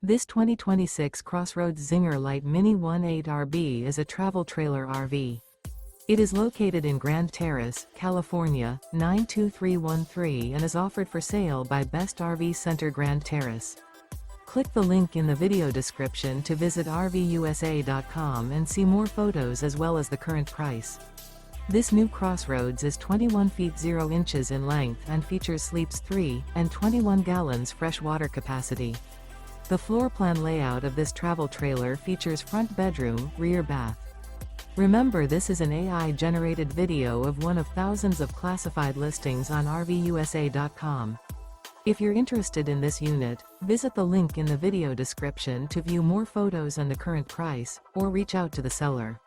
This 2026 CrossRoads Zinger Lite Mini 1.8 RB is a travel trailer RV. It is located in Grand Terrace, California, 92313 and is offered for sale by Best RV Center Grand Terrace. Click the link in the video description to visit RVUSA.com and see more photos as well as the current price. This new CrossRoads is 21 feet 0 inches in length and features sleeps 3 and 21 gallons fresh water capacity. The floor plan layout of this travel trailer features front bedroom, rear bath. Remember, this is an AI-generated video of one of thousands of classified listings on RVUSA.com. If you're interested in this unit, visit the link in the video description to view more photos and the current price, or reach out to the seller.